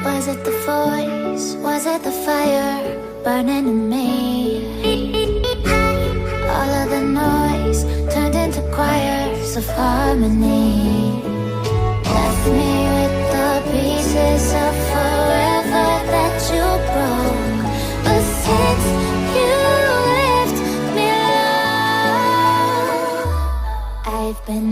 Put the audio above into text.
Was it the voice? Was it the fire burning in me? All of the noise turned into choirs of harmony. Left me with the pieces of forever that you broke. But since you left me alone, I've been